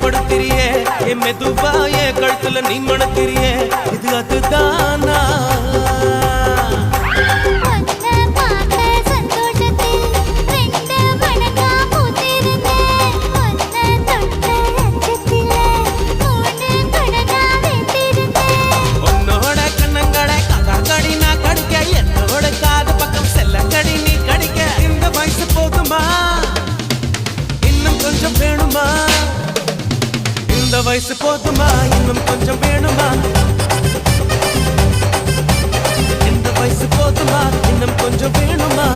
படுத்திரியே என் மெதுவா என் கழுத்துல நீ மணத்திரியே இது அதுதானா இந்த வயசு போதுமா இன்னும் கொஞ்சம் வேணுமா இந்த வயசு போதுமா இன்னும்